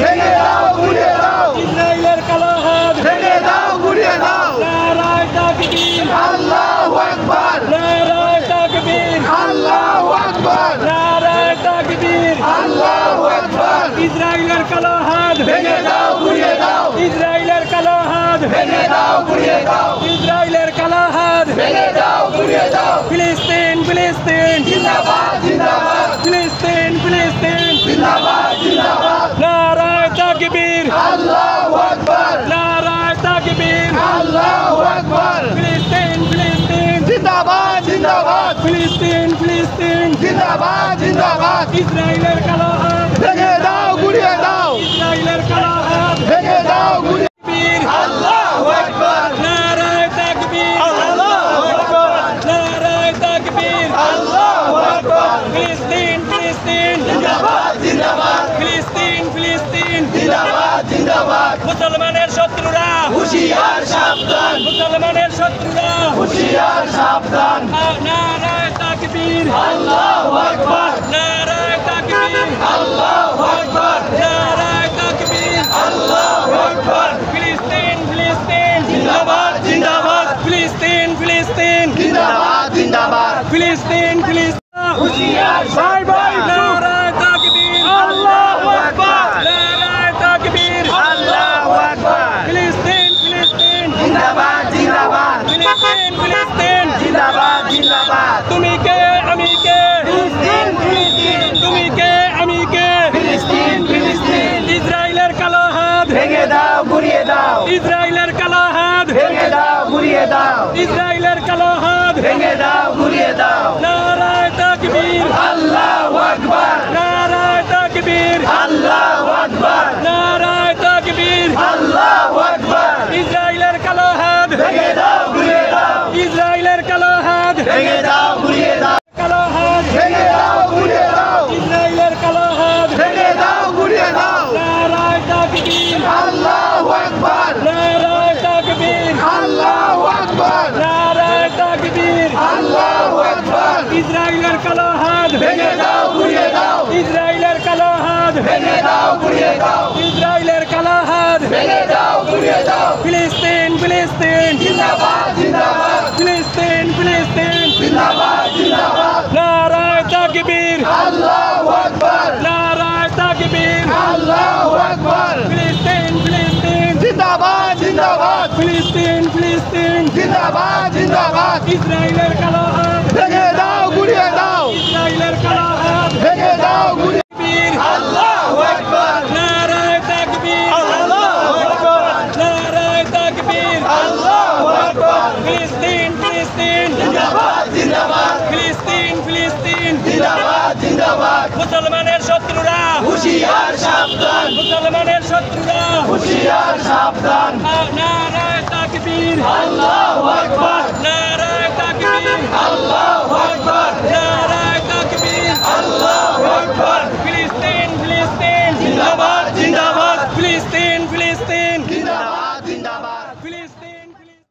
ভেঙে দাও গুড়িয়ে দাও ইসরায়েলের কালো হাত ভেঙে দাও গুড়িয়ে দাও নারায়ে তাকবীর আল্লাহু আকবার নারায়ে তাকবীর আল্লাহু আকবার নারায়ে তাকবীর আল্লাহু আকবার ইসরায়েলের কালো হাত ভেঙে দাও গুড়িয়ে দাও ইসরায়েলের কালো হাত ভেঙে দাও গুড়িয়ে দাও ইসরায়েলের কালো হাত ভেঙে দাও গুড়িয়ে দাও ফিলিস্তিন ফিলিস্তিন জিন্দাবাদ জিন্দাবাদ ফিলিস্তিন ফিলিস্তিন জিন্দাবাদ জিন্দাবাদ নারায়ে তাকবীর আল্লাহু আকবার নারায়ে তাকবীর আল্লাহু আকবার ফিলিস্তিন ফিলিস্তিন জিন্দাবাদ জিন্দাবাদ ফিলিস্তিন ফিলিস্তিন জিন্দাবাদ জিন্দাবাদ ইসরায়েলের কালো হাত ভেঙে দাও গুড়িয়ে দাও ইসরায়েলের কালো হাত ভেঙে দাও গুড়িয়ে বীর আল্লাহু আকবার নারায়ে তাকবীর আল্লাহু আকবার নারায়ে তাকবীর আল্লাহু আকবার ফিলিস্তিন ফিলিস্তিন জিন্দাবাদ জিন্দাবাদ ফিলিস্তিন ফিলিস্তিন জিন্দাবাদ জিন্দাবাদ মুসলমানের শত্রুরা হুশিয়ার সাবধান মুসলমানের শত্রুরা হুশিয়ার সাবধান নারায়ে তাকবীর আল্লাহু আকবার নারায়ে তাকবীর আল্লাহু আকবার নারায়ে তাকবীর আল্লাহু আকবার ফিলিস্তিন ফিলিস্তিন জিন্দাবাদ জিন্দাবাদ ফিলিস্তিন ফিলিস্তিন জিন্দাবাদ জিন্দাবাদ ফিলিস্তিন ফিলিস্তিন হুশিয়ার ভাই ভাই নারায়ে তাকবীর আল্লাহু আকবার নারায়ে তাকবীর আল্লাহু আকবার ফিলিস্তিন ফিলিস্তিন জিন্দাবাদ জিন্দাবাদ ফিলিস্তিন ফিলিস্তিন জিন্দাবাদ জিন্দাবাদ তুমি কে আমি কে ফিলিস্তিন ফিলিস্তিন তুমি কে আমি কে ফিলিস্তিন ফিলিস্তিন ইসরায়েলের কালো হাত ভেঙে দাও গুড়িয়ে দাও ইসরায়েলের কালো হাত ভেঙে দাও গুড়িয়ে দাও ইসরায়েলের কালো হাত ভেঙে দাও গুড়িয়ে দাও নারায়ে তাকবীর আল্লাহু আকবার নারায়ে তাকবীর আল্লাহু আকবার নারায়ে তাকবীর আল্লাহু আকবার ইসরায়েলের কালো হাত ভেঙে দাও গুড়িয়ে দাও ইসরায়েলের কালো হাত ভেঙে দাও গুড়িয়ে দাও কালো হাত ভেঙে দাও গুড়িয়ে দাও ইসরায়েলের কালো হাত ভেঙে দাও গুড়িয়ে দাও নারায়ে তাকবীর আল্লাহু আকবার নারায়ে তাকবীর আল্লাহু আকবার নারায়ে তাকবীর আল্লাহু আকবার ইসরায়েলের কালো হাত ভেঙে দাও গুড়িয়ে দাও ইসরায়েলের কালো হাত ভেঙে দাও গুড়িয়ে দাও ইসরায়েলের কালো হাত ভেঙে দাও গুড়িয়ে দাও ফিলিস্তিন ফিলিস্তিন জিন্দাবাদ জিন্দাবাদ ফিলিস্তিন ফিলিস্তিন জিন্দাবাদ জিন্দাবাদ নারায়ে তাকবীর আল্লাহু আকবার নারায়ে তাকবীর আল্লাহু আকবার ফিলিস্তিন ফিলিস্তিন জিন্দাবাদ জিন্দাবাদ ফিলিস্তিন ফিলিস্তিন জিন্দাবাদ জিন্দাবাদ ইসরায়েলের কালো হাত ভেঙে দাও গুড়িয়ে দাও ইসরায়েলের কালো হাত ভেঙে দাও গুড়িয়ে বীর আল্লাহু আকবার নারায়ে তাকবীর আল্লাহু আকবার নারায়ে তাকবীর আল্লাহু আকবার ফিলিস্তিন ফিলিস্তিন জিন্দাবাদ জিন্দাবাদ ফিলিস্তিন ফিলিস্তিন জিন্দাবাদ জিন্দাবাদ মুসলমানের শত্রুরা হুশিয়ার সাবধান মুসলমানের শত্রুরা হুশিয়ার সাবধান নারায়ে তাকবীর আল্লাহু আকবার নারায়ে তাকবীর আল্লাহু আকবার